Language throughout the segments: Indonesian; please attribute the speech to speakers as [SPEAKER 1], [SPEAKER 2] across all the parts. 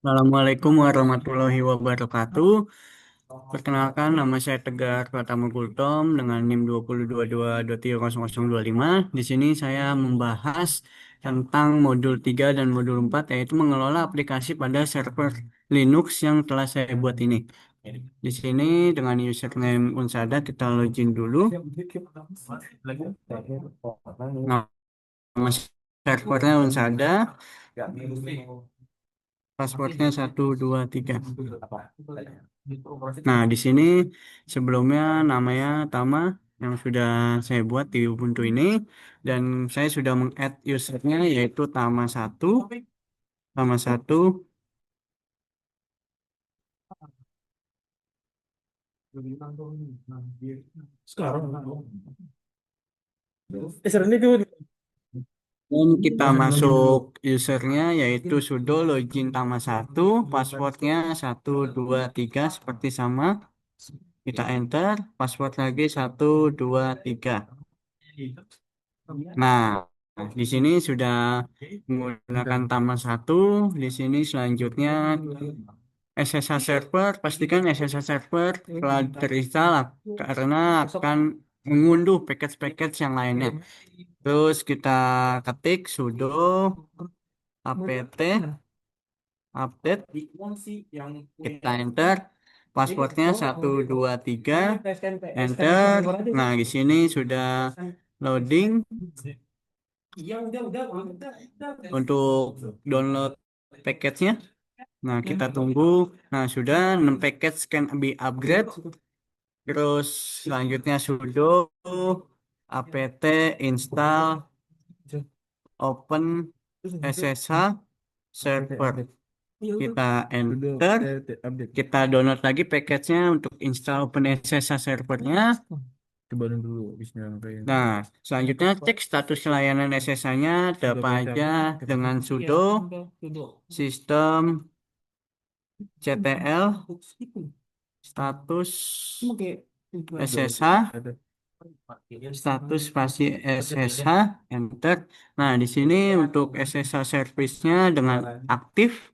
[SPEAKER 1] Assalamualaikum warahmatullahi wabarakatuh. Perkenalkan, nama saya Tegar Pratama Gultom dengan NIM 2022230025. Di sini saya membahas tentang modul 3 dan modul 4, yaitu mengelola aplikasi pada server Linux yang telah saya buat ini. Di sini dengan username Unsada kita login dulu. Nama servernya Unsada, passwordnya 123. Nah, di sini sebelumnya namanya Tama yang sudah saya buat di Ubuntu ini, dan saya sudah meng-add usernya yaitu Tama 1
[SPEAKER 2] Sekarang. Sekarang itu
[SPEAKER 1] dan kita masuk usernya yaitu sudo login Tama 1, passwordnya 123 seperti sama. Kita enter, password lagi 123. Nah, di sini sudah menggunakan Tama 1. Di sini selanjutnya SSH server, pastikan SSH server telah terinstall karena akan mengunduh package-package yang lainnya. Terus kita ketik sudo apt update, kita enter, passwordnya 123, enter. Nah, di sini sudah loading untuk download package-nya. Nah, kita tunggu. Nah, sudah 6 package can be upgrade. Terus selanjutnya sudo apt install open SSH server. Kita enter. Kita download lagi package-nya untuk install open SSH servernya.
[SPEAKER 2] coba dulu habisnya ngapain.
[SPEAKER 1] Nah, selanjutnya cek status layanan SSH-nya ada apa aja dengan sudo sistem CTL status SSH status spasi SSH enter. Nah, di sini untuk SSH service-nya dengan aktif,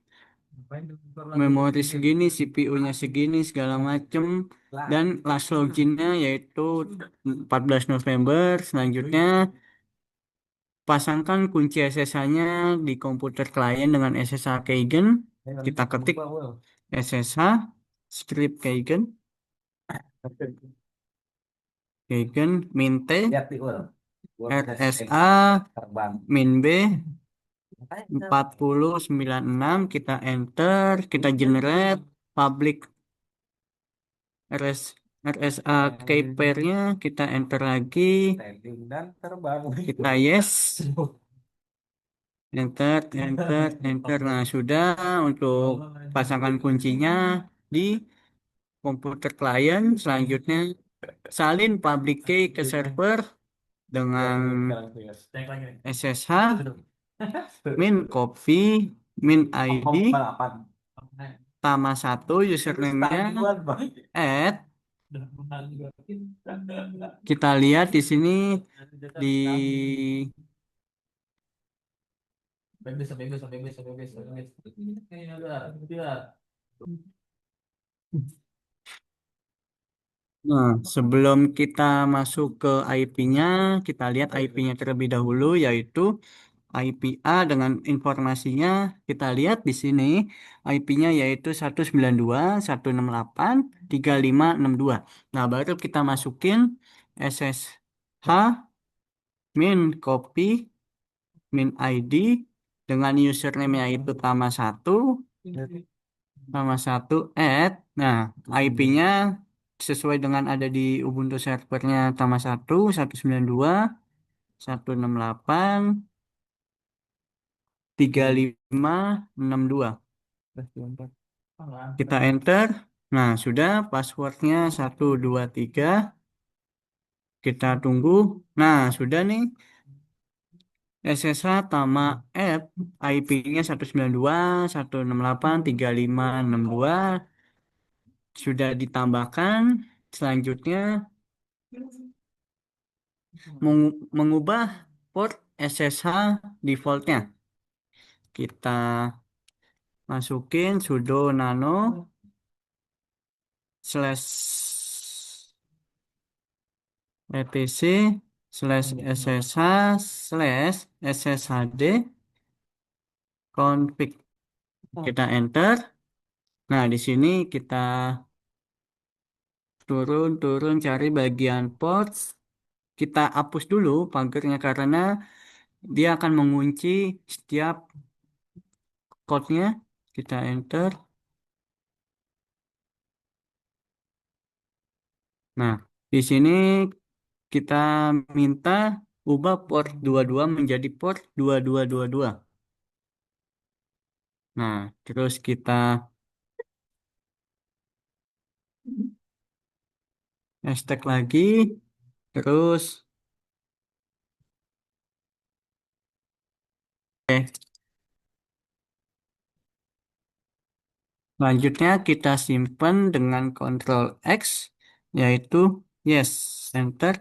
[SPEAKER 1] memori segini, CPU-nya segini, segala macem, dan last login-nya yaitu 14 November. Selanjutnya pasangkan kunci SSH-nya di komputer klien dengan SSH Keygen. Kita ketik SSH script Keygen min T RSA min B 4096. Kita enter, kita generate public RS RSA key pair-nya, kita enter lagi, kita yes, enter, enter, enter. Nah, sudah untuk pasangkan kuncinya di komputer klien. Selanjutnya salin public key ke server dengan SSH min copy min ID Tama 1 username-nya add. Kita lihat di sini di Nah, sebelum kita masuk ke IP-nya, kita lihat IP-nya terlebih dahulu, yaitu IP A dengan informasinya. Kita lihat di sini IP-nya yaitu 192.168.3562. Nah, baru kita masukin SSH min copy min ID dengan username yaitu Tama 1 add. Nah, IP-nya sesuai dengan ada di Ubuntu servernya Tama 1, 192.168.3562. Kita enter. Nah, sudah passwordnya 123. Kita tunggu. Nah, sudah nih SSH Tama app IP-nya 192.168.3562 sudah ditambahkan. Selanjutnya mengubah port SSH defaultnya. Kita masukin sudo nano slash etc slash ssh slash sshd config. Kita enter. Nah, di sini kita turun cari bagian ports. Kita hapus dulu pagernya karena dia akan mengunci setiap code-nya. Kita enter. Nah, di sini kita minta ubah port 22 menjadi port 2222. Nah, terus kita hashtag lagi. Terus, selanjutnya kita simpan dengan Ctrl X, yaitu yes, enter.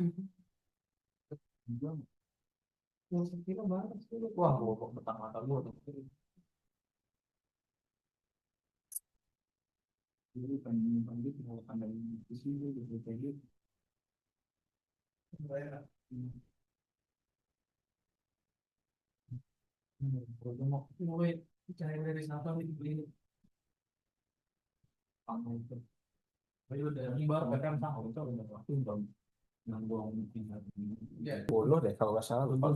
[SPEAKER 2] Bolo deh kalau nggak salah. Lupa.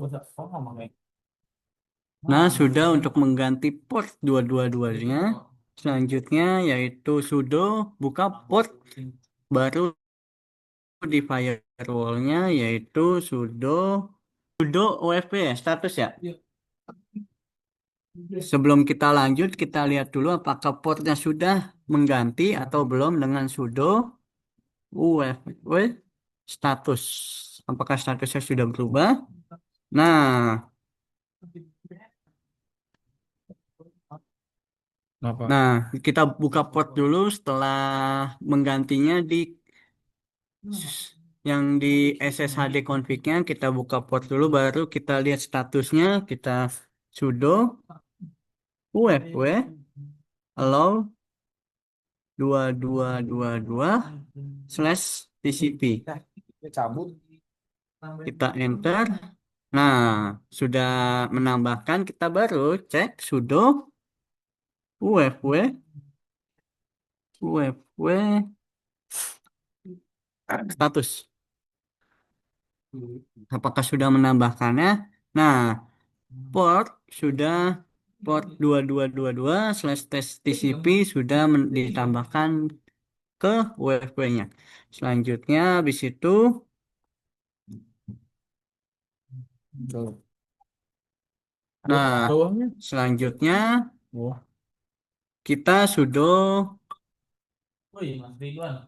[SPEAKER 1] Nah, sudah untuk mengganti port 222-nya. Selanjutnya yaitu sudo buka port baru di firewall-nya yaitu sudo UFP ya, status ya. Sebelum kita lanjut, kita lihat dulu apakah portnya sudah mengganti atau belum dengan sudo UFP status. Apakah statusnya sudah berubah? Nah,
[SPEAKER 2] Kenapa?
[SPEAKER 1] nah, kita buka port dulu setelah menggantinya di yang di SSHD config-nya kita buka port dulu baru kita lihat statusnya kita sudo UFW allow 2222 slash TCP.
[SPEAKER 2] Cabut.
[SPEAKER 1] Kita enter. Nah, sudah menambahkan kita baru cek sudo UFW status. Apakah sudah menambahkannya? Nah, port sudah port 2222 slash test TCP sudah ditambahkan ke UFW-nya. Selanjutnya, habis itu,
[SPEAKER 2] Tuh.
[SPEAKER 1] nah,
[SPEAKER 2] Bawahnya.
[SPEAKER 1] selanjutnya
[SPEAKER 2] Oh.
[SPEAKER 1] kita
[SPEAKER 3] Wih, Mas Ridwan,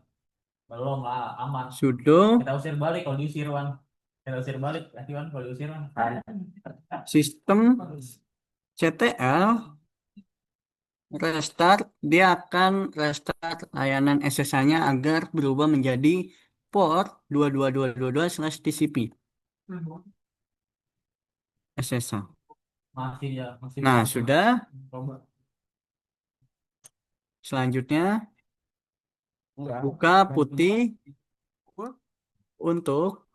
[SPEAKER 3] belum lah, aman.
[SPEAKER 1] sudo
[SPEAKER 3] Kita usir balik kalau diusir, Wan. Kita usir balik, nanti Wan kalau diusir, Wan.
[SPEAKER 1] sistem CTL restart, dia akan restart layanan SSH-nya agar berubah menjadi port 22222 slash TCP SSH.
[SPEAKER 3] Masih ya, masih
[SPEAKER 1] Nah,
[SPEAKER 3] belum.
[SPEAKER 1] sudah.
[SPEAKER 3] Coba.
[SPEAKER 1] Selanjutnya,
[SPEAKER 2] Enggak.
[SPEAKER 1] buka putih untuk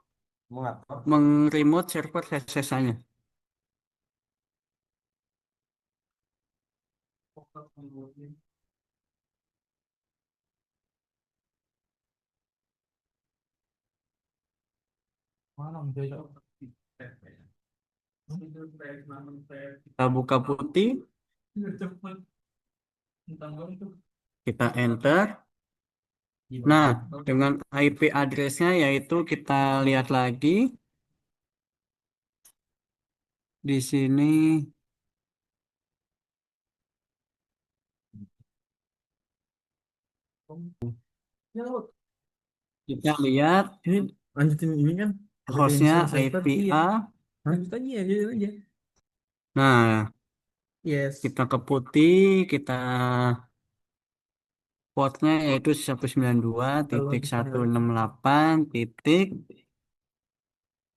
[SPEAKER 2] Mengatur.
[SPEAKER 1] meng-remote server SSH-nya.
[SPEAKER 3] Mana bisa
[SPEAKER 1] Kita buka putih, kita enter. Nah, dengan IP address-nya yaitu kita lihat lagi di sini kita lihat
[SPEAKER 2] Ini lanjutin ini kan.
[SPEAKER 1] hostnya
[SPEAKER 2] server. Iya.
[SPEAKER 1] IPA.
[SPEAKER 2] Lanjut aja, lanjut aja.
[SPEAKER 1] Nah,
[SPEAKER 2] Yes.
[SPEAKER 1] kita ke putih, kita portnya yaitu 192.168 titik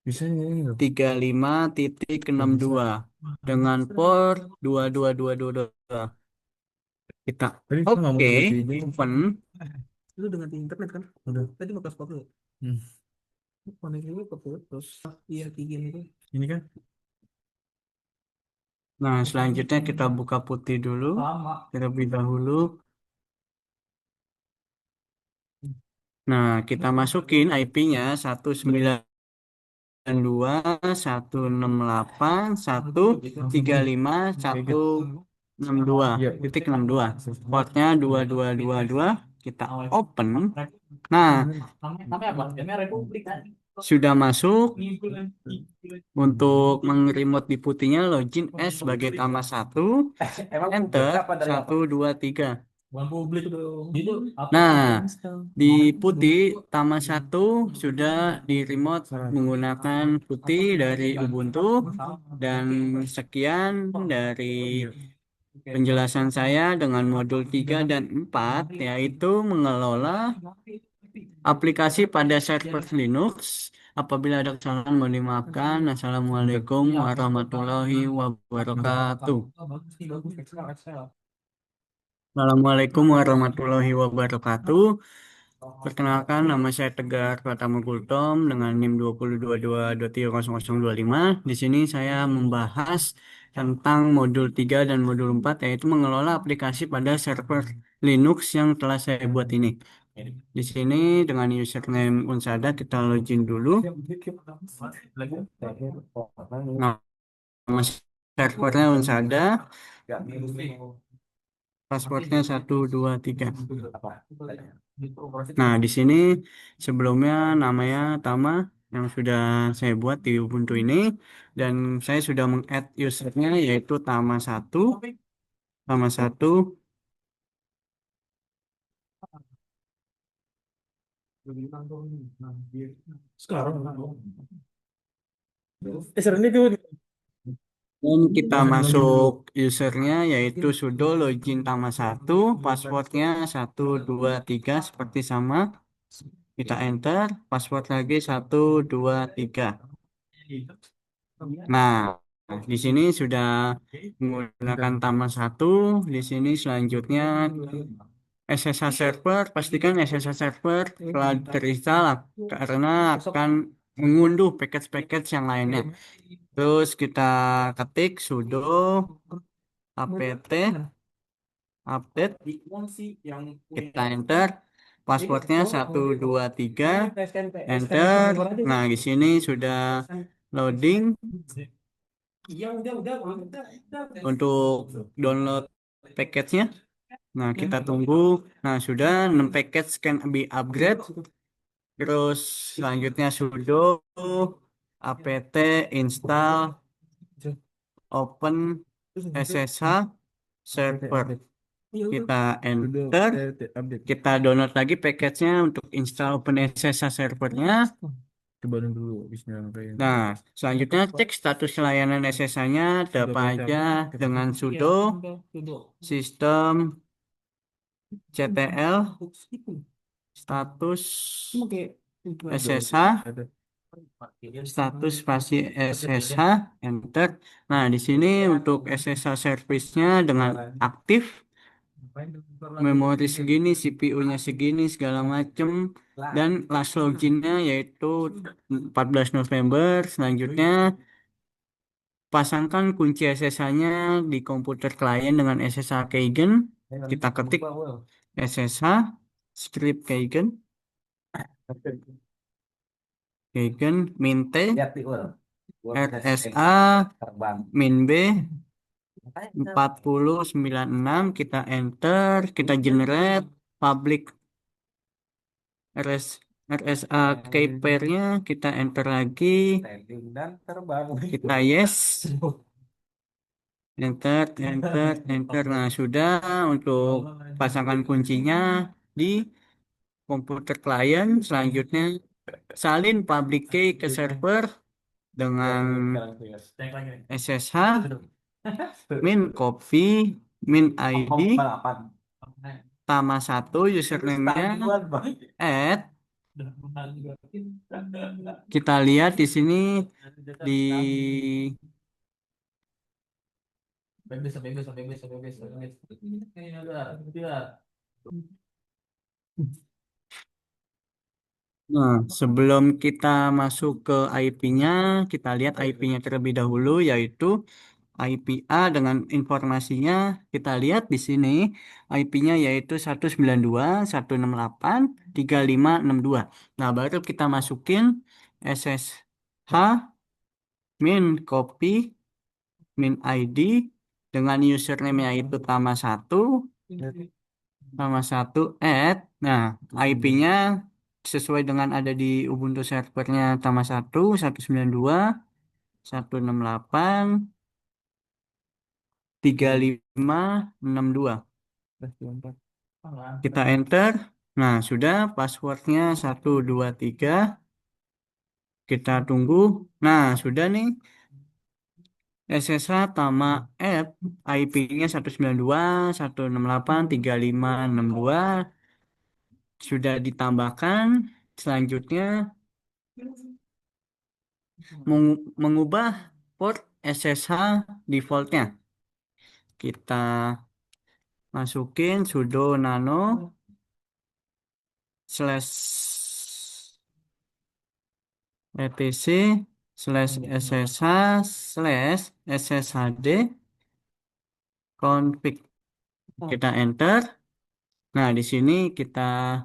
[SPEAKER 2] Bisa ini loh.
[SPEAKER 1] 35.62 dengan port 22222. Kita
[SPEAKER 2] Tadi kita nggak mau
[SPEAKER 1] oke,
[SPEAKER 2] ganti ini.
[SPEAKER 1] open.
[SPEAKER 2] Lu udah ganti internet kan? Udah. Tadi mau paspor lu. Hmm. Koneksinya keputus. Iya, kayak gini tuh. Ini kan?
[SPEAKER 1] Nah, selanjutnya kita buka putih dulu
[SPEAKER 3] Sama.
[SPEAKER 1] terlebih dahulu. Nah, kita masukin IP-nya 192.168.135.162
[SPEAKER 2] Iya.
[SPEAKER 1] titik 62. Portnya 2222. Kita open. Nah,
[SPEAKER 3] Namanya apa? Namanya Republik kan.
[SPEAKER 1] sudah masuk. Untuk meng-remote di putihnya login S sebagai tambah 1.
[SPEAKER 3] Emang
[SPEAKER 1] Enter
[SPEAKER 3] apa dari apa?
[SPEAKER 1] 123.
[SPEAKER 3] Bukan publik dong. Itu apa?
[SPEAKER 1] Nah, di putih Tama 1 sudah di remote menggunakan putih dari Ubuntu, dan sekian dari penjelasan saya dengan modul 3 dan 4, yaitu mengelola aplikasi pada server Linux. Apabila ada kesalahan mohon dimaafkan. Assalamualaikum warahmatullahi wabarakatuh. Assalamualaikum warahmatullahi wabarakatuh. Perkenalkan, nama saya Tegar Pratama Gultom dengan NIM 2022230025. Di sini saya membahas tentang modul 3 dan modul 4, yaitu mengelola aplikasi pada server Linux yang telah saya buat ini. Di sini dengan username Unsada kita login dulu. Nama servernya Unsada, passwordnya 123. Nah, di sini sebelumnya namanya Tama yang sudah saya buat di Ubuntu ini, dan saya sudah meng-add usernya yaitu Tama 1. Tama 1.
[SPEAKER 2] Sekarang. Sekarang itu.
[SPEAKER 1] Dan kita masuk usernya yaitu sudo login Tama 1, passwordnya 123 seperti sama. Kita enter, password lagi 123. Nah, di sini sudah menggunakan Tama 1. Di sini selanjutnya SSH server, pastikan SSH server telah terinstall karena akan mengunduh package-package yang lainnya. Terus kita ketik sudo apt update, kita enter, passwordnya 123, enter. Nah, di sini sudah loading untuk download package-nya. Nah, kita tunggu. Nah, sudah 6 package can be upgrade. Terus selanjutnya sudo apt install open SSH server. Kita enter. Kita download lagi package-nya untuk install open SSH servernya.
[SPEAKER 2] Coba dulu Bismillahirrahmanirrahim.
[SPEAKER 1] Nah, selanjutnya cek status layanan SSH-nya ada apa aja dengan sudo sistem ctl status SSH, status spasi SSH, enter. Nah, di sini untuk SSH service-nya dengan aktif, memori segini, CPU-nya segini, segala macem, dan last login-nya yaitu 14 November. Selanjutnya, pasangkan kunci SSH-nya di komputer klien dengan SSH Keygen. Kita ketik SSH script Keygen, Keygen min T RSA min B 4096. Kita enter, kita generate public RSA key pair-nya, kita enter lagi, kita yes, enter, enter, enter. Nah, sudah untuk pasangkan kuncinya di komputer klien. Selanjutnya salin public key ke server dengan SSH min copy min ID Tama 1 username-nya add. Kita lihat di sini di
[SPEAKER 3] Biar.
[SPEAKER 1] Nah, sebelum kita masuk ke IP-nya, kita lihat IP-nya terlebih dahulu, yaitu IP A dengan informasinya. Kita lihat di sini IP-nya yaitu 192.168.3562. Nah, baru kita masukin SSH min copy min ID dengan username yaitu tama1 add. Nah, IP-nya sesuai dengan ada di Ubuntu servernya tama1 192.168.3562. Kita enter. Nah, sudah passwordnya 123. Kita tunggu. Nah, sudah nih. SSH Tama App IP-nya 192.168.3562 sudah ditambahkan. Selanjutnya mengubah port SSH defaultnya. Kita masukin sudo nano slash etc slash ssh slash sshd config. Kita enter. Nah, di sini kita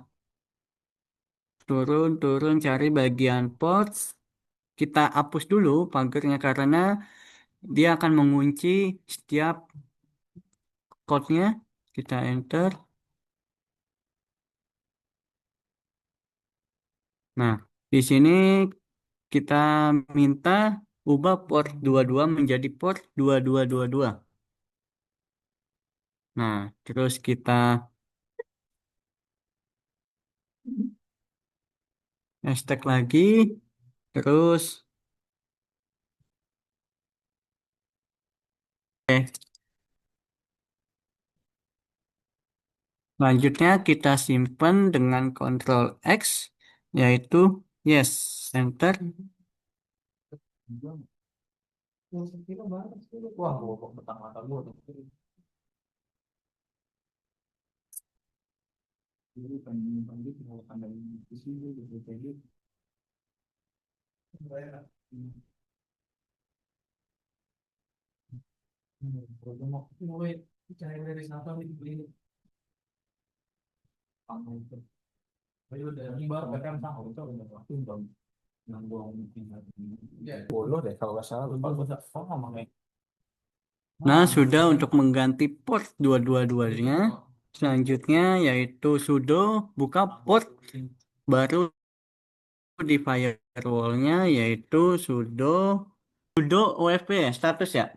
[SPEAKER 1] turun cari bagian ports. Kita hapus dulu pagernya karena dia akan mengunci setiap code-nya. Kita enter. Nah, di sini kita minta ubah port 22 menjadi port 2222. Nah, terus kita hashtag lagi. Terus selanjutnya kita simpan dengan Ctrl X, yaitu yes, enter.
[SPEAKER 3] Wah, gua kok betang mata gua tuh. Gua mau cari dari siapa nih beli. Ayo udah ini baru PKM sama itu udah yang gua mungkin boleh deh kalau nggak salah lupa gua sama ngomongnya.
[SPEAKER 1] Nah, sudah untuk mengganti port 222-nya. Selanjutnya yaitu sudo buka port baru di firewall-nya yaitu sudo UFP ya, status ya.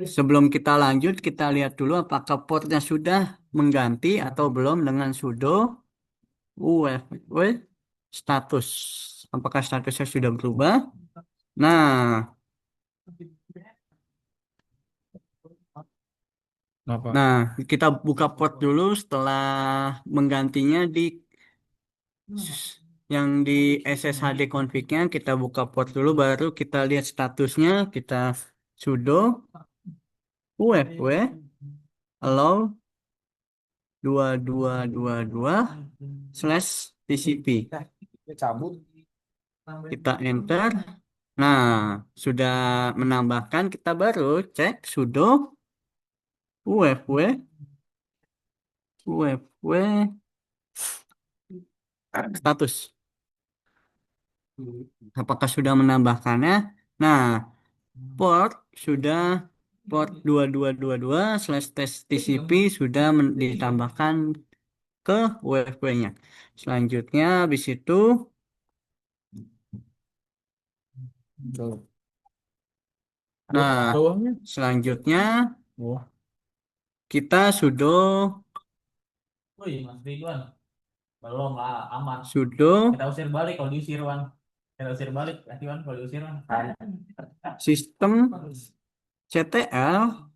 [SPEAKER 1] Sebelum kita lanjut, kita lihat dulu apakah portnya sudah mengganti atau belum dengan sudo UFP status. Apakah statusnya sudah berubah? Nah,
[SPEAKER 2] Kenapa?
[SPEAKER 1] nah, kita buka port dulu setelah menggantinya di yang di SSHD config-nya kita buka port dulu baru kita lihat statusnya. Kita sudo UFW allow 2222 slash TCP.
[SPEAKER 3] Cabut.
[SPEAKER 1] Kita enter. Nah, sudah menambahkan, kita baru cek sudo UFW status. Apakah sudah menambahkannya? Nah, port sudah port 2222 slash TCP sudah ditambahkan ke UFW-nya. Selanjutnya habis itu nah,
[SPEAKER 2] Bawahnya.
[SPEAKER 1] selanjutnya
[SPEAKER 2] Oh.
[SPEAKER 1] kita sudo
[SPEAKER 3] Wih, Mas Ridwan. Belum lah, aman.
[SPEAKER 1] sudo
[SPEAKER 3] Kita usir balik kalau diusir, Wan. Kita usir balik, Wan, kalau diusir, Wan.
[SPEAKER 1] sistem CTL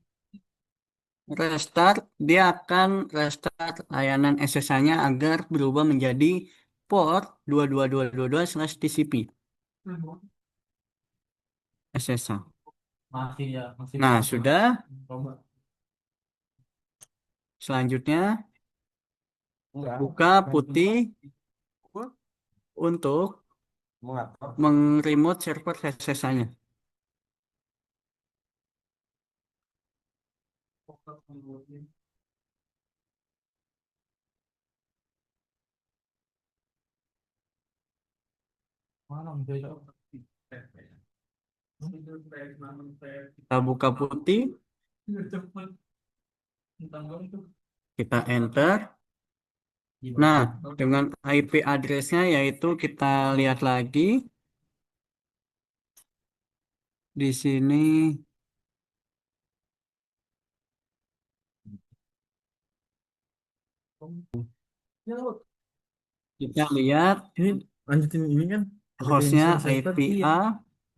[SPEAKER 1] restart, dia akan restart layanan SSH-nya agar berubah menjadi port 22222 slash TCP SSH.
[SPEAKER 3] Masih ya, masih
[SPEAKER 1] Nah,
[SPEAKER 3] masih.
[SPEAKER 1] sudah.
[SPEAKER 3] Coba.
[SPEAKER 1] selanjutnya
[SPEAKER 3] Enggak.
[SPEAKER 1] buka putih untuk
[SPEAKER 3] Mengatur.
[SPEAKER 1] meng-remote server SSH-nya.
[SPEAKER 3] Mana bisa?
[SPEAKER 1] Kita buka putih, kita enter. Nah, dengan IP address-nya yaitu kita lihat lagi di sini kita lihat
[SPEAKER 2] Ini lanjutin ini kan. Ada
[SPEAKER 1] hostnya
[SPEAKER 2] install server. Iya.
[SPEAKER 1] IPA.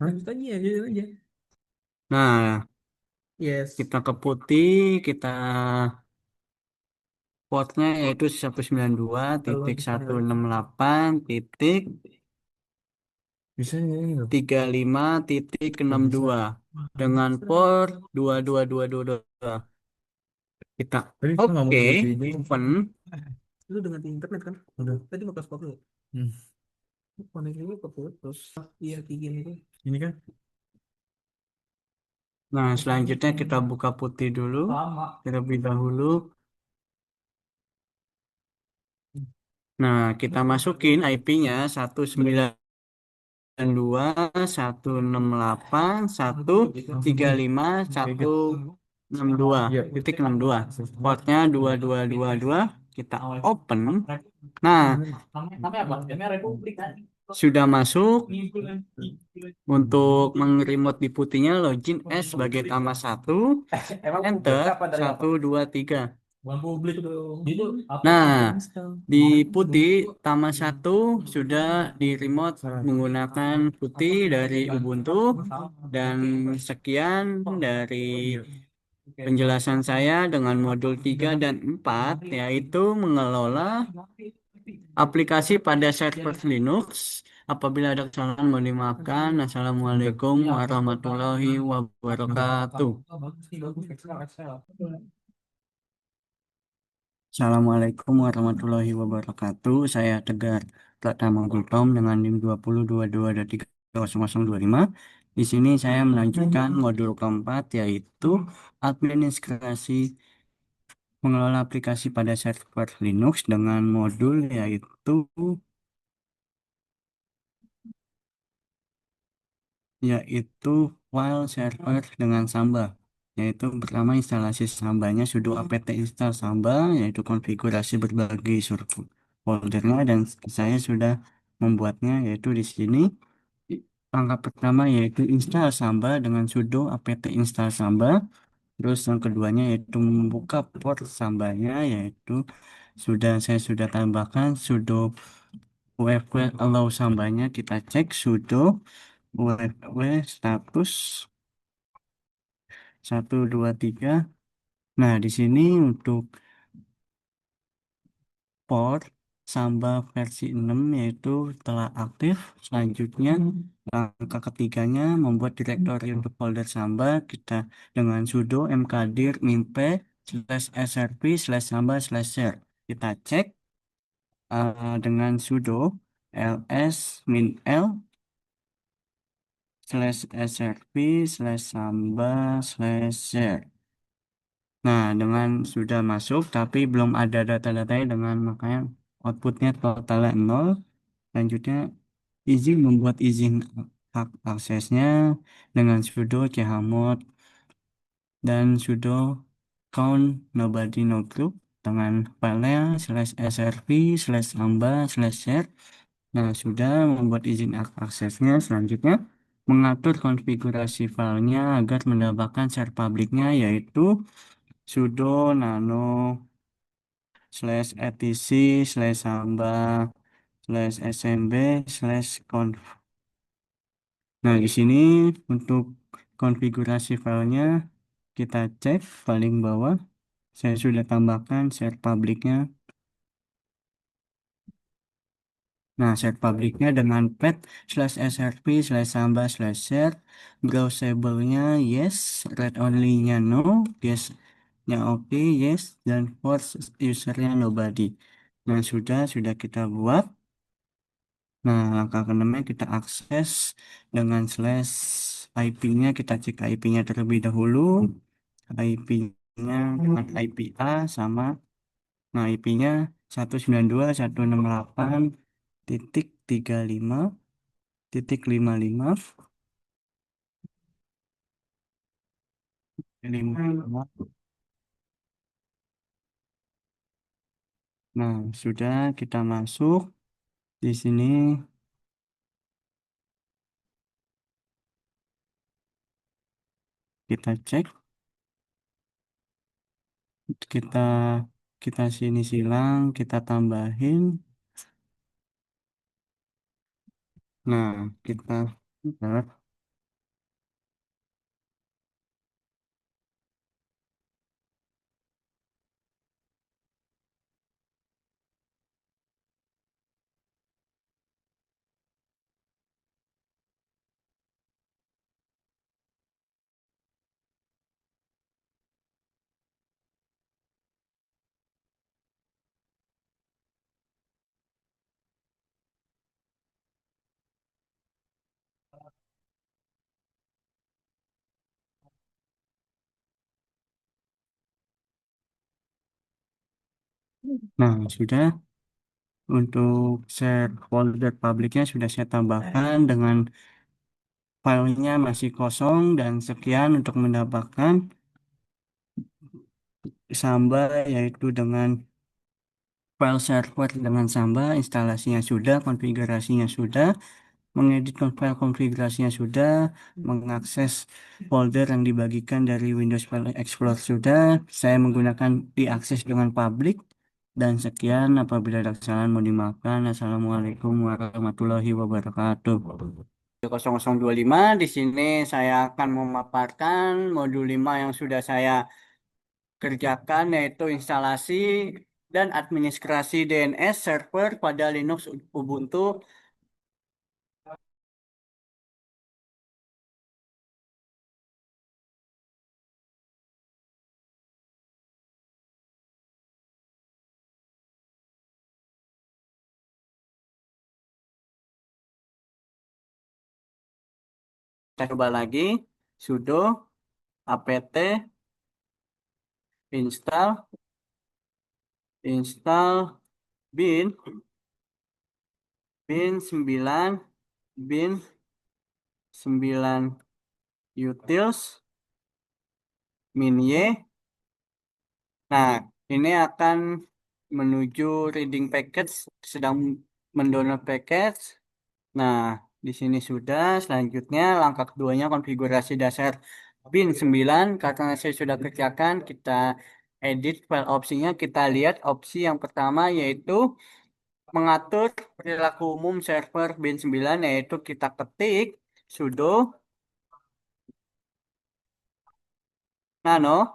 [SPEAKER 2] Lanjut aja ya, lanjut aja.
[SPEAKER 1] Nah,
[SPEAKER 2] Yes.
[SPEAKER 1] kita ke putih, kita portnya yaitu 192.168 titik
[SPEAKER 2] Bisa ini loh.
[SPEAKER 1] 35.62 dengan port 22222. Kita
[SPEAKER 2] Tadi kita nggak mau
[SPEAKER 1] oke,
[SPEAKER 2] ganti ini.
[SPEAKER 1] open.
[SPEAKER 2] Itu dengan internet kan? Udah. Tadi mau kasih dulu. Koneksinya keputus. Iya, kayak gini tuh. Ini kan?
[SPEAKER 1] Nah, selanjutnya kita buka putih dulu
[SPEAKER 3] Sama.
[SPEAKER 1] terlebih dahulu. Nah, kita masukin IP-nya 192.168.135.162 titik 62. Portnya 2222. Kita open. Nah,
[SPEAKER 3] Namanya apa? Namanya Republik kan?
[SPEAKER 1] sudah masuk. Untuk meng-remote di putihnya login S sebagai tambah 1.
[SPEAKER 3] Emang
[SPEAKER 1] Enter
[SPEAKER 3] apa dari apa?
[SPEAKER 1] 123.
[SPEAKER 3] Bukan publik dong. Itu apa?
[SPEAKER 1] Nah, di putih tambah 1 sudah di remote menggunakan putih dari Ubuntu. Dan sekian dari penjelasan saya dengan modul 3 dan 4 yaitu mengelola aplikasi pada server Linux. Apabila ada kesalahan mohon dimaafkan. Assalamualaikum warahmatullahi wabarakatuh.
[SPEAKER 3] Bagus nih, bagus Excel, Excel.
[SPEAKER 1] Assalamualaikum warahmatullahi wabarakatuh. Saya Tegar Pratama Gultom dengan NIM 2022230025. Di sini saya melanjutkan modul keempat yaitu administrasi mengelola aplikasi pada server Linux dengan modul yaitu file server dengan Samba. Yaitu pertama instalasi Sambanya sudo apt install Samba yaitu konfigurasi berbagai foldernya dan saya sudah membuatnya yaitu di sini langkah pertama yaitu install Samba dengan sudo apt install Samba. Terus yang keduanya yaitu membuka port Sambanya yaitu saya sudah tambahkan sudo wfw allow Sambanya kita cek sudo wfw status 123. Nah, di sini untuk port Samba versi 6 yaitu telah aktif. Selanjutnya, langkah ketiganya membuat direktori untuk folder Samba kita dengan sudo mkdir minp /srp /samba/share. Kita cek dengan sudo ls -l /srp/samba/share. Nah, dengan sudah masuk tapi belum ada data-datanya dengan makanya outputnya totalnya 0. Selanjutnya izin membuat izin hak aksesnya dengan sudo chmod dan sudo count nobody no group dengan file /srp/samba/share. Nah, sudah membuat izin hak aksesnya. Selanjutnya mengatur konfigurasi filenya agar mendapatkan share publiknya yaitu sudo nano /etc/samba/smb/conf. Nah, di sini untuk konfigurasi filenya kita cek paling bawah. Saya sudah tambahkan share publiknya. Nah, share publiknya dengan pet/srp/samba/share. Browsable-nya yes, read only-nya no, yes. Ya oke, yes, dan force usernya nobody. Nah, sudah kita buat. Nah, langkah keenamnya kita akses dengan slash IP-nya, kita cek IP-nya terlebih dahulu. IP-nya dengan IP A sama, nah IP-nya 192.168.35.55. Nah, sudah kita masuk di sini, kita cek, kita kita sini silang, kita tambahin. Nah, kita bentar. Nah, sudah untuk share folder publiknya sudah saya tambahkan dengan filenya masih kosong, dan sekian untuk mendapatkan Samba, yaitu dengan file server dengan Samba, instalasinya sudah, konfigurasinya sudah, mengedit file konfigurasinya sudah, mengakses folder yang dibagikan dari Windows File Explorer sudah, saya menggunakan diakses dengan public, dan sekian, apabila ada kesalahan mohon dimaafkan. Assalamualaikum warahmatullahi wabarakatuh. 0025 di sini saya akan memaparkan modul 5 yang sudah saya kerjakan, yaitu instalasi dan administrasi DNS server pada Linux Ubuntu. Kita coba lagi, sudo apt install bin bin 9 bin 9 utils min y. Nah, ini akan menuju reading package, sedang mendownload package. Nah, di sini sudah. Selanjutnya, langkah keduanya konfigurasi dasar bin 9. Karena saya sudah kerjakan, kita edit file opsinya. Kita lihat opsi yang pertama, yaitu mengatur perilaku umum server bin 9, yaitu kita ketik sudo nano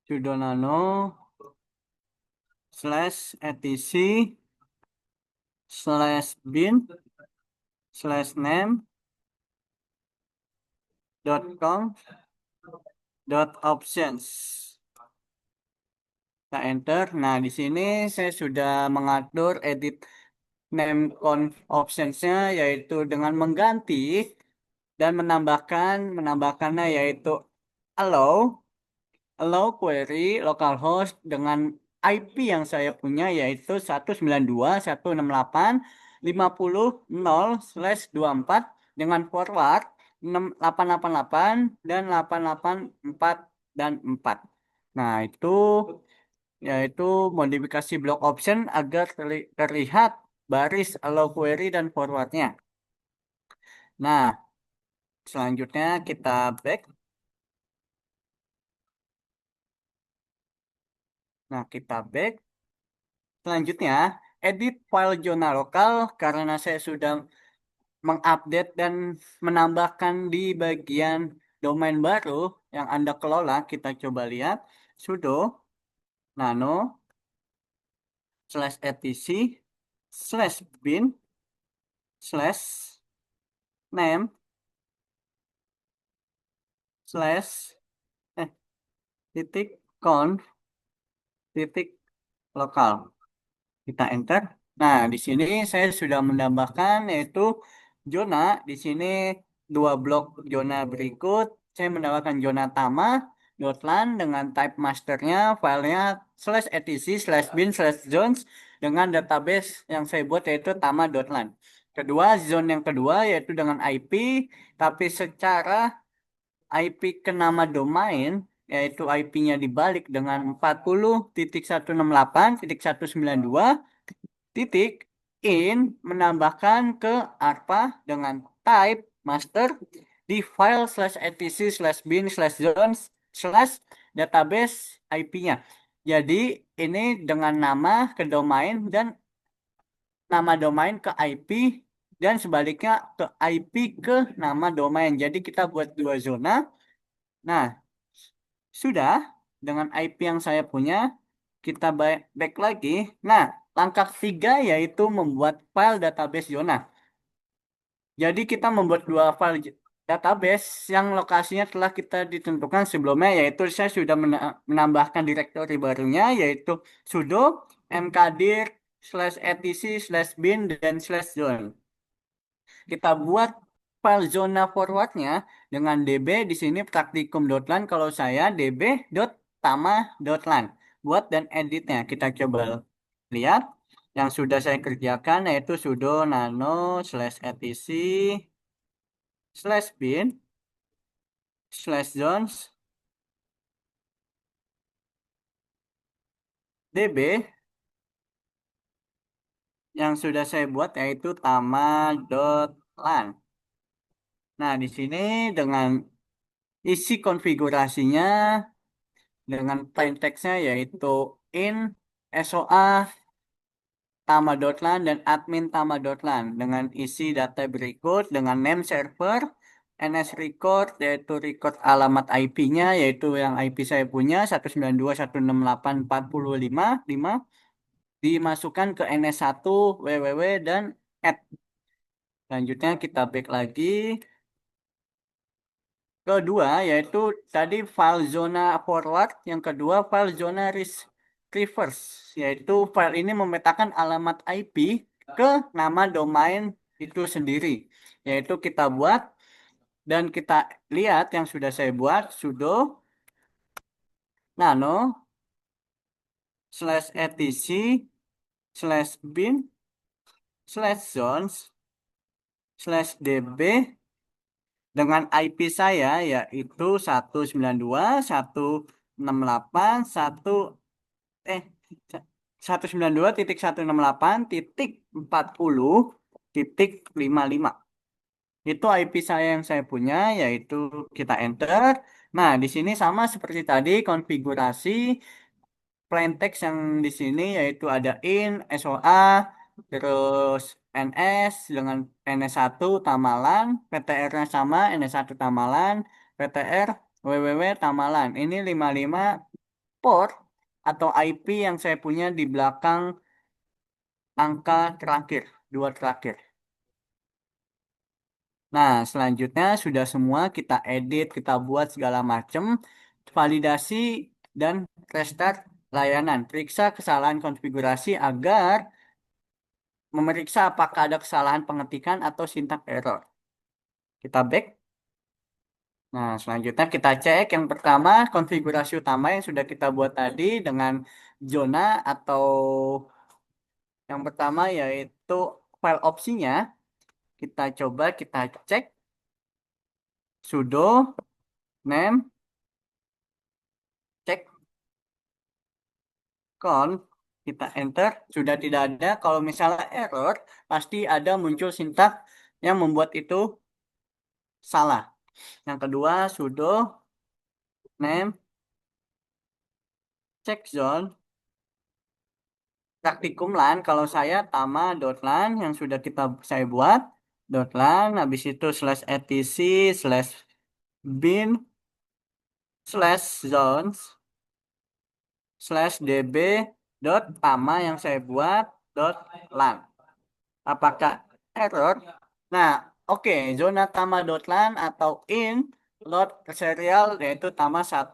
[SPEAKER 1] sudo nano slash etc slash bin slash name dot com dot options. Kita enter. Nah, di sini saya sudah mengatur edit name conf optionsnya, yaitu dengan mengganti dan menambahkannya, yaitu allow query localhost dengan IP yang saya punya, yaitu 192.168.50.0/24 dengan forward 888 dan 884 dan 4. Nah, itu yaitu modifikasi block option agar terlihat baris allow query dan forwardnya. Nah, selanjutnya kita back. Nah, kita back. Selanjutnya, edit file zona lokal, karena saya sudah mengupdate dan menambahkan di bagian domain baru yang Anda kelola. Kita coba lihat sudo nano slash etc slash bin slash name slash titik conf titik lokal. Kita enter. Nah, di sini saya sudah menambahkan yaitu zona. Di sini dua blok zona berikut. Saya menambahkan zona tama .lan dengan type masternya filenya /etc/bin/zones dengan database yang saya buat yaitu tama.lan. Kedua, zone yang kedua yaitu dengan IP, tapi secara IP ke nama domain yaitu IP-nya dibalik dengan 40.168.192 titik in menambahkan ke ARPA dengan type master di file /etc/bin/zones slash database IP-nya. Jadi ini dengan nama ke domain dan nama domain ke IP dan sebaliknya ke IP ke nama domain. Jadi kita buat dua zona. Nah, sudah dengan IP yang saya punya, kita back lagi. Nah, langkah 3 yaitu membuat file database zona. Jadi kita membuat dua file database yang lokasinya telah kita ditentukan sebelumnya, yaitu saya sudah menambahkan direktori barunya, yaitu sudo mkdir /etc/bin dan /zone. Kita buat file zona forwardnya dengan db di sini praktikum.lan, kalau saya db.tama.lan. Buat dan editnya kita coba lihat yang sudah saya kerjakan yaitu sudo nano /etc/bin/zones db yang sudah saya buat yaitu tama.lan. Nah, di sini dengan isi konfigurasinya dengan plain text-nya yaitu in SOA tama.lan dan admin tama.lan dengan isi data berikut dengan name server, NS record yaitu record alamat IP-nya yaitu yang IP saya punya 192.168.45.5 dimasukkan ke NS1 www dan add. Selanjutnya kita back lagi. Kedua yaitu tadi file zona forward, yang kedua file zona reverse, yaitu file ini memetakan alamat IP ke nama domain itu sendiri. Yaitu kita buat dan kita lihat yang sudah saya buat sudo nano /etc/bin/zones/db dengan IP saya yaitu 192.168 eh 192.168.40.55. Itu IP saya yang saya punya yaitu kita enter. Nah, di sini sama seperti tadi konfigurasi plain text yang di sini yaitu ada in, SOA, terus NS dengan NS1 Tamalan, PTR-nya sama NS1 Tamalan, PTR www Tamalan. Ini 55 port atau IP yang saya punya di belakang angka terakhir, dua terakhir. Nah, selanjutnya sudah semua kita edit, kita buat segala macam, validasi dan restart layanan. Periksa kesalahan konfigurasi agar memeriksa apakah ada kesalahan pengetikan atau syntax error. Kita back. Nah, selanjutnya kita cek yang pertama konfigurasi utama yang sudah kita buat tadi dengan zona atau yang pertama yaitu file opsinya. Kita coba kita cek sudo name cek conf, kita enter, sudah tidak ada. Kalau misalnya error, pasti ada muncul sintak yang membuat itu salah. Yang kedua, sudo name checkzone praktikum lan. Kalau saya tama.lan yang sudah saya buat .lan, habis itu /etc/bin/zones/db tama yang saya buat .lan. Apakah error? Nah, Oke, zona tama.lan atau in load serial yaitu tama 1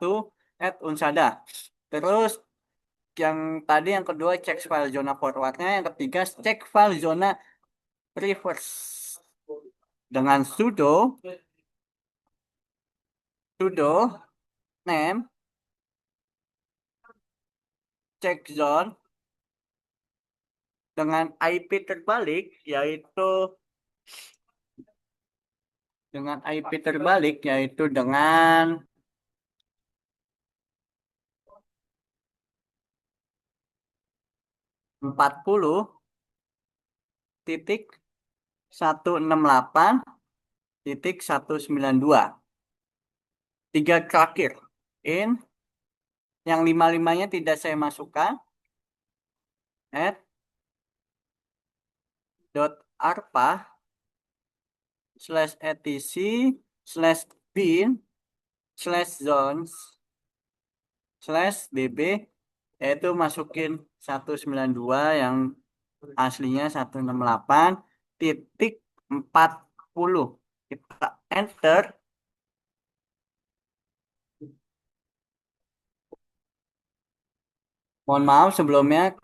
[SPEAKER 1] at unsada. Terus yang tadi yang kedua cek file zona forwardnya, yang ketiga cek file zona reverse dengan sudo name check zone dengan IP terbalik yaitu dengan 40.168.192. Tiga terakhir in, yang lima-limanya tidak saya masukkan, at dot arpa slash etc slash bin slash zones slash bb, yaitu masukin 192 yang aslinya 168.40. Kita enter. Mohon maaf sebelumnya,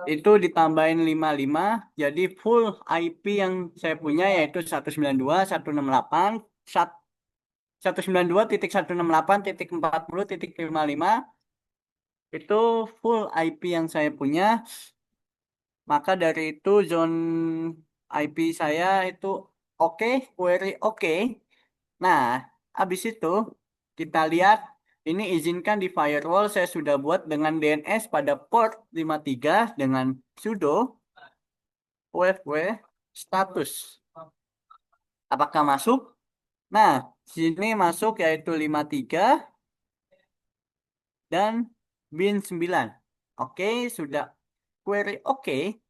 [SPEAKER 1] itu ditambahin 55, jadi full IP yang saya punya yaitu 192.168.168.40.55, itu full IP yang saya punya. Maka dari itu zone IP saya itu oke, query oke. Nah, habis itu kita lihat ini izinkan di firewall saya sudah buat dengan DNS pada port 53 dengan sudo wfw status. Apakah masuk? Nah, sini masuk yaitu 53 dan bin 9. Oke, sudah query oke.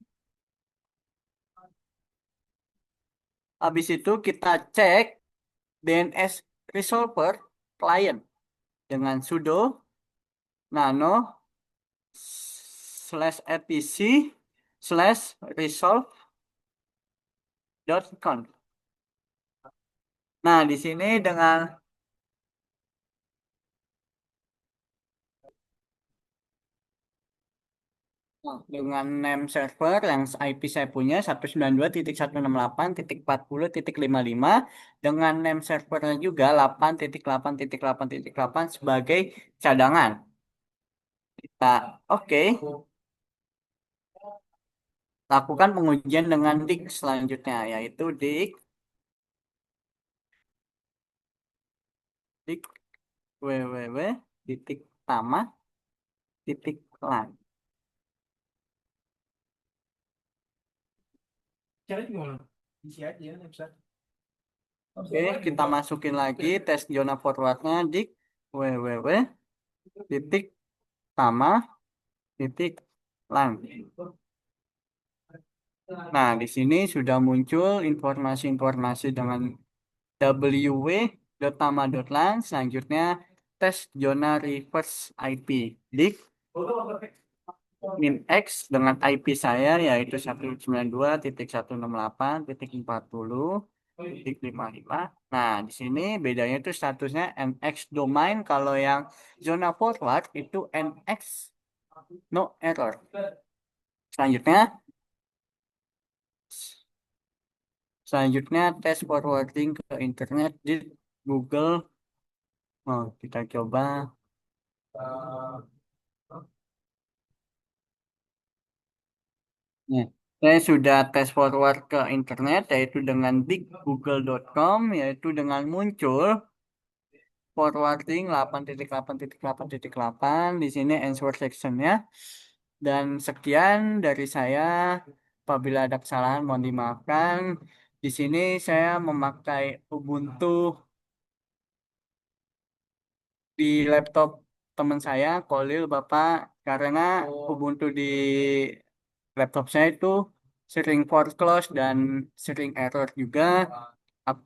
[SPEAKER 1] Habis itu kita cek DNS resolver client dengan sudo nano slash etc slash resolve.conf. Nah, di sini dengan name server yang IP saya punya 192.168.40.55 dengan name servernya juga 8.8.8.8 sebagai cadangan. Kita oke. Lakukan pengujian dengan dik selanjutnya, yaitu dik www.tama.lan.
[SPEAKER 2] Caranya gimana? Isi aja ya, website.
[SPEAKER 1] Oke, kita masukin lagi tes zona forwardnya dik www.tama.lan. Nah, di sini sudah muncul informasi-informasi dengan ww.tama.lan. Selanjutnya tes zona reverse IP dik min X dengan IP saya yaitu 192.168.40.55. Nah, di sini bedanya itu statusnya NX domain, kalau yang zona forward itu NX no error. Selanjutnya tes forwarding ke internet di Google. Oh, kita coba. Ya, saya sudah tes forward ke internet yaitu dengan google.com, yaitu dengan muncul forwarding 8.8.8.8 di sini answer sectionnya. Dan sekian dari saya. Apabila ada kesalahan mohon dimaafkan. Di sini saya memakai Ubuntu di laptop teman saya, Kolil Bapak, karena Ubuntu di laptop saya itu sering foreclose dan sering error juga.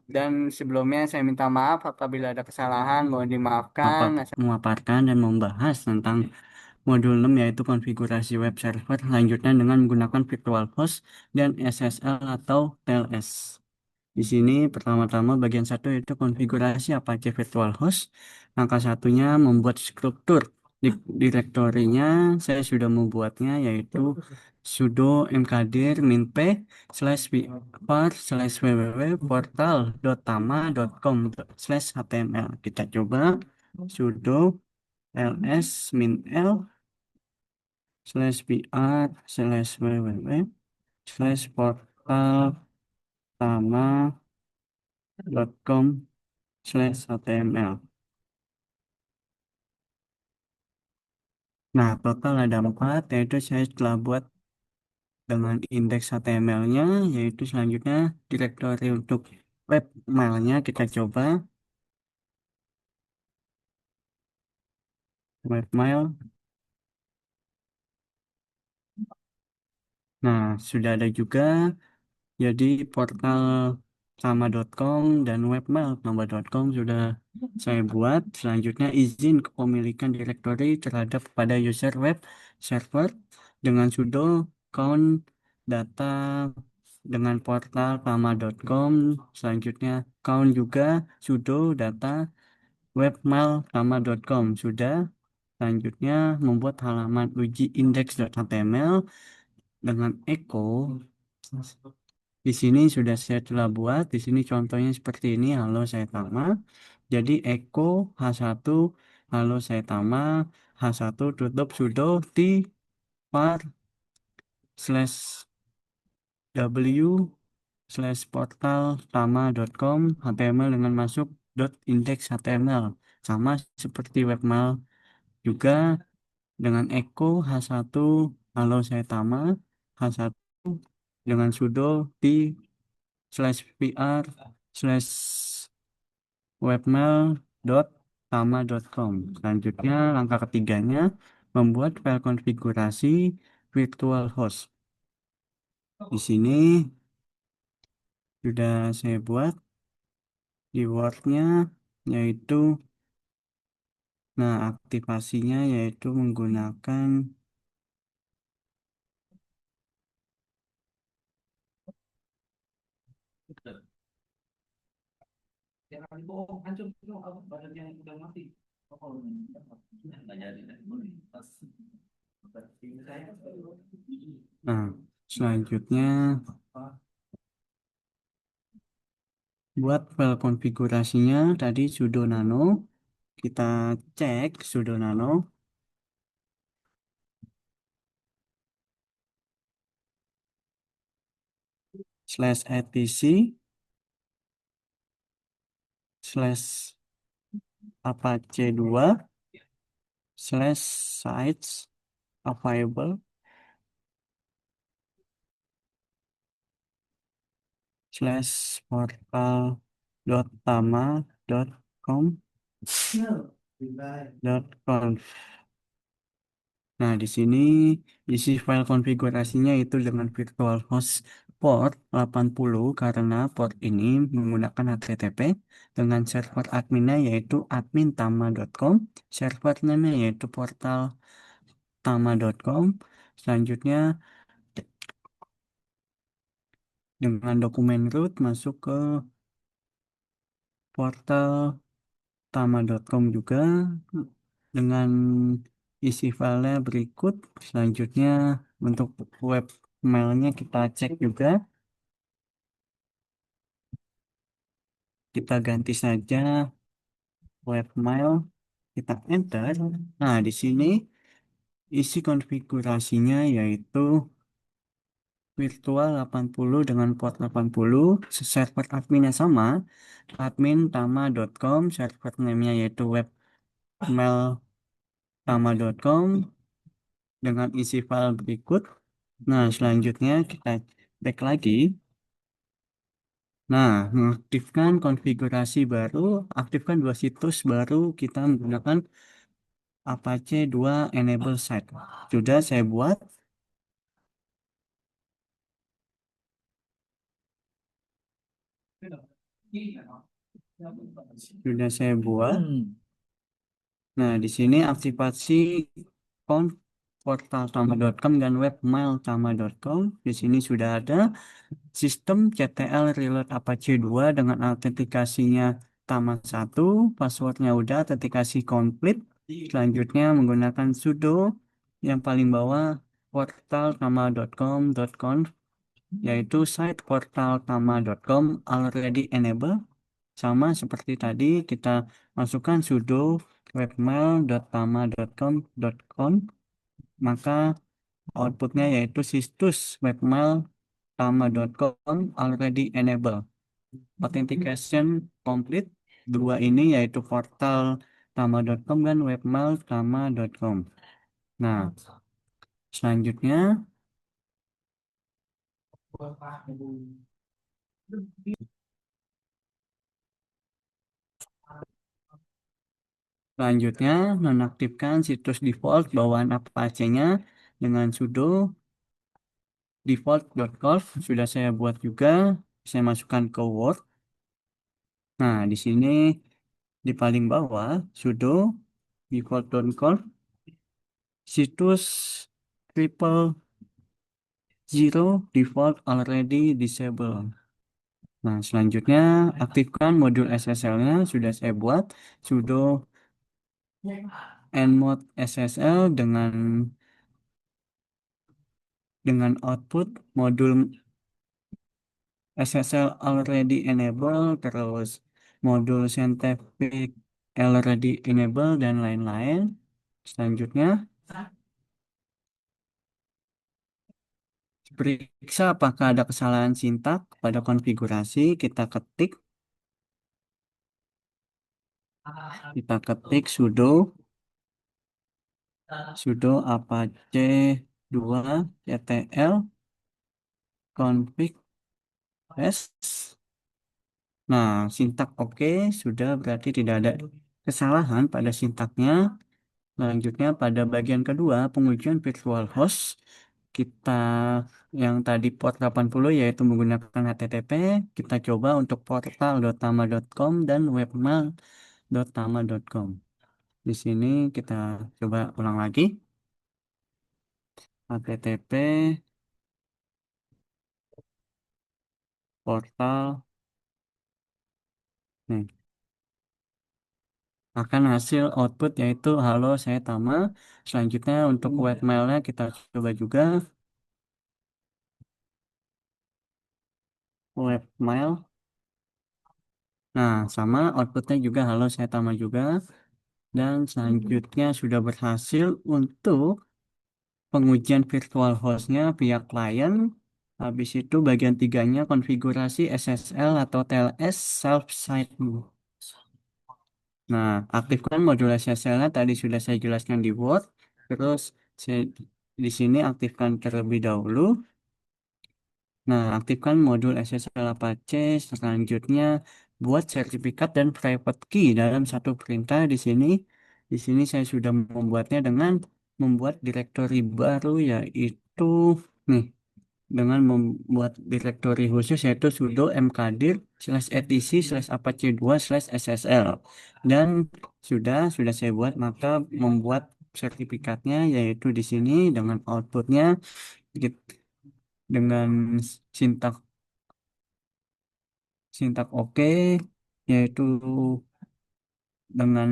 [SPEAKER 1] Dan sebelumnya saya minta maaf apabila ada kesalahan, mohon dimaafkan. Memaparkan dan membahas tentang modul 6 yaitu konfigurasi web server, selanjutnya dengan menggunakan virtual host dan SSL atau TLS. Di sini pertama-tama bagian satu yaitu konfigurasi Apache Virtual Host. Langkah satunya membuat struktur direktorinya. Saya sudah membuatnya yaitu sudo mkdir minp /var www.portal.tama.com/html. Kita coba sudo ls -l /var/www.portal.tama.com/html. Nah, total ada 4, yaitu saya telah buat dengan indeks HTML-nya, yaitu selanjutnya directory untuk webmail-nya kita coba webmail. Nah, sudah ada juga, jadi portal sama.com dan webmail.com sudah saya buat. Selanjutnya izin kepemilikan directory terhadap pada user web server dengan sudo count data dengan portal tama.com. Selanjutnya count juga sudo data webmail tama.com sudah. Selanjutnya membuat halaman uji index.html dengan echo. Di sini sudah saya telah buat. Di sini contohnya seperti ini. Halo saya Tama. Jadi echo H1 halo saya Tama H1 tutup sudo di var /w/portal tama.com HTML dengan masuk index HTML sama seperti webmail juga dengan echo H1 halo saya Tama H1 dengan sudo di /vr webmail.tama.com. Selanjutnya, langkah ketiganya membuat file konfigurasi virtual host. Di sini sudah saya buat di Word-nya, yaitu, nah, aktivasinya yaitu menggunakan, nah, selanjutnya buat file konfigurasinya tadi sudo nano, kita cek sudo nano /etc slash apache 2 sites available portal.tama.com.conf. Nah, di sini isi file konfigurasinya itu dengan virtual host port 80 karena port ini menggunakan HTTP dengan server adminnya yaitu admin.tama.com, server name yaitu portal.tama.com. Selanjutnya dengan dokumen root masuk ke portal.tama.com juga dengan isi filenya berikut. Selanjutnya untuk webmailnya kita cek juga. Kita ganti saja webmail. Kita enter. Nah, di sini isi konfigurasinya yaitu virtual 80 dengan port 80, server adminnya sama, admin tama.com, server name-nya yaitu webmail-tama.com dengan isi file berikut. Nah, selanjutnya kita back lagi. Nah, mengaktifkan konfigurasi baru, aktifkan 2 situs baru, kita menggunakan Apache 2 enable site. Sudah saya buat. Sudah saya buat. Nah, di sini aktivasi account portaltama.com dan webmailtama.com. Di sini sudah ada sistem CTL Reload Apache 2 dengan autentikasinya Tama 1, passwordnya udah, autentikasi komplit. Selanjutnya menggunakan sudo yang paling bawah portaltama.com.conf, yaitu site portaltama.com already enable. Sama seperti tadi, kita masukkan sudo webmail.tama.com.conf, maka outputnya yaitu situs webmail tama.com already enable. Authentication complete. Dua ini yaitu portal tama.com dan webmail tama.com. Nah, selanjutnya selanjutnya nonaktifkan situs default bawaan Apache-nya dengan sudo default.conf. Sudah saya buat juga. Saya masukkan ke Word. Nah, di sini di paling bawah sudo default.conf situs triple zero default already disable. Nah, selanjutnya aktifkan modul SSL-nya. Sudah saya buat sudo nmod SSL dengan output modul SSL already enable, terus modul scientific already enable, dan lain-lain. Selanjutnya, periksa apakah ada kesalahan sintak pada konfigurasi. Kita ketik sudo apache 2 ctl config s. Nah, sintak oke, sudah, berarti tidak ada kesalahan pada sintaknya. Selanjutnya pada bagian kedua, pengujian virtual host. Kita yang tadi port 80 yaitu menggunakan HTTP, kita coba untuk portal.tama.com dan webmail.tama.com. Di sini kita coba ulang lagi. HTTP portal. Nih, akan hasil output yaitu halo saya Tama. Selanjutnya untuk webmailnya kita coba juga webmail. Nah, sama outputnya juga halo saya Tama juga. Dan selanjutnya sudah berhasil untuk pengujian virtual hostnya via klien. Habis itu bagian tiganya konfigurasi SSL atau TLS self site. Nah, aktifkan modul SSL-nya tadi sudah saya jelaskan di Word. Terus di sini aktifkan terlebih dahulu. Nah, aktifkan modul SSL Apache. Selanjutnya buat sertifikat dan private key dalam satu perintah di sini. Di sini saya sudah membuatnya dengan membuat direktori baru, yaitu nih, dengan membuat direktori khusus yaitu sudo mkdir /etc/apache 2 /ssl, dan sudah saya buat, maka membuat sertifikatnya yaitu di sini dengan outputnya dengan sintak sintak oke, yaitu dengan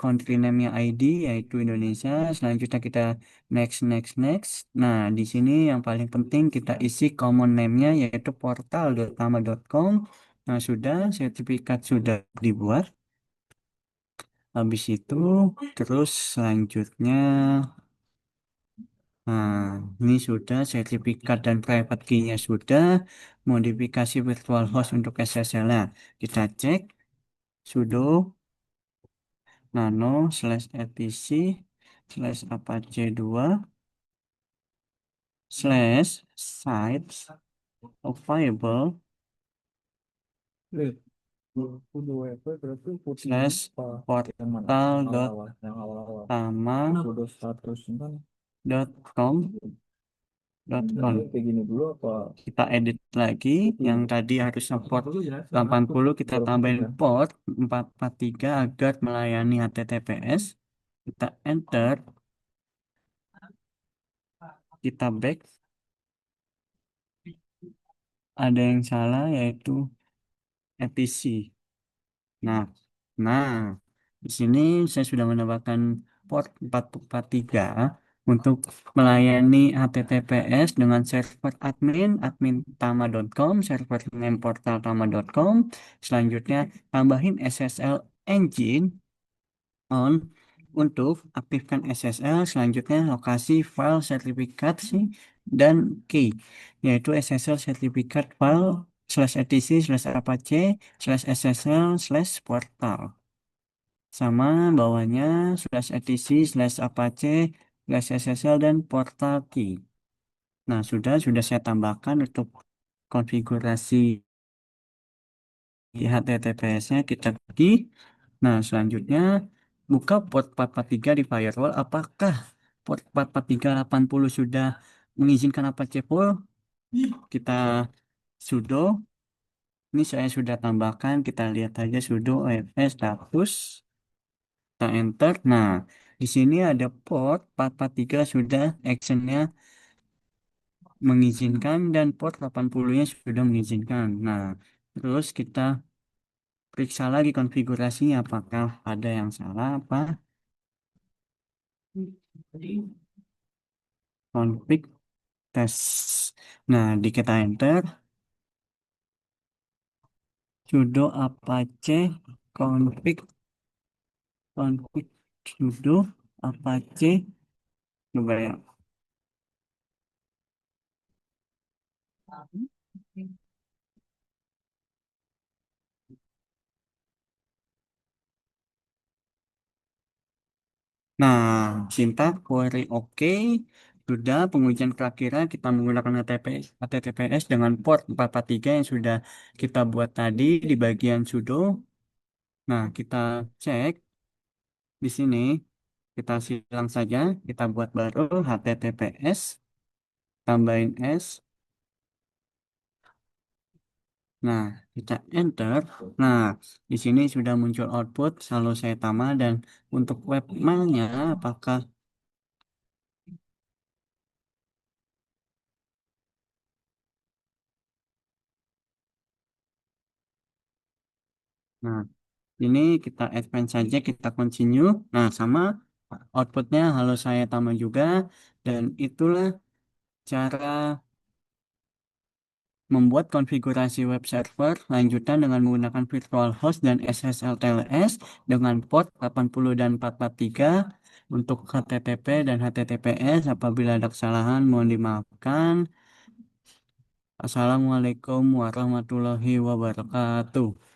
[SPEAKER 1] country name-nya ID yaitu Indonesia. Selanjutnya kita next next next. Nah, di sini yang paling penting kita isi common name-nya yaitu portal.tama.com. Nah, sudah, sertifikat sudah dibuat. Habis itu terus selanjutnya, nah, ini sudah sertifikat dan private key-nya sudah, modifikasi virtual host untuk SSL-nya. Kita cek sudo nano /etc/apache 2 /sites of variable
[SPEAKER 3] Lihat, udah WP berarti putih
[SPEAKER 1] slash
[SPEAKER 3] apa? Yang mana?
[SPEAKER 1] portal
[SPEAKER 3] Yang
[SPEAKER 1] dot
[SPEAKER 3] awal-awal. Yang awal-awal.
[SPEAKER 1] tama
[SPEAKER 3] Udah status kan?
[SPEAKER 1] dot com dot com.
[SPEAKER 3] Kayak gini dulu apa?
[SPEAKER 1] Kita edit lagi, yang tadi harusnya port 80 kita tambahin port 443 agar melayani HTTPS. Kita enter. kita back, ada yang salah yaitu ETC. Nah, nah, di sini saya sudah menambahkan port 443 untuk melayani HTTPS dengan server admin tama.com, server name portal tama.com. Selanjutnya, tambahin SSL engine on untuk aktifkan SSL. Selanjutnya, lokasi file sertifikat sih dan key, yaitu SSL sertifikat file slash etc slash apache slash ssl slash portal, sama bawahnya slash etc slash apache slash ssl dan portal key. Nah, sudah saya tambahkan untuk konfigurasi HTTPS-nya kita pergi. Nah, selanjutnya buka port 443 di firewall. Apakah port 44380 sudah mengizinkan Apache full? Kita sudo. Ini saya sudah tambahkan. Kita lihat aja sudo ofs status. Kita enter. Nah, di sini ada port 443 sudah actionnya mengizinkan dan port 80-nya sudah mengizinkan. Nah, terus kita periksa lagi konfigurasinya apakah ada yang salah apa. Config test. Nah, di kita enter sudo apache config config sudo apache, coba ya. Nah, cinta query oke. Sudah pengujian prakira kita menggunakan HTTPS dengan port 443 yang sudah kita buat tadi di bagian sudo. Nah, kita cek di sini, kita silang saja, kita buat baru HTTPS, tambahin S. Nah, kita enter. Nah, di sini sudah muncul output selalu saya tama, dan untuk webmailnya apakah, nah, ini kita advance saja, kita continue. Nah, sama outputnya halo saya tama juga, dan itulah cara membuat konfigurasi web server lanjutan dengan menggunakan virtual host dan SSL TLS dengan port 80 dan 443 untuk HTTP dan HTTPS. Apabila ada kesalahan, mohon dimaafkan. Assalamualaikum warahmatullahi wabarakatuh.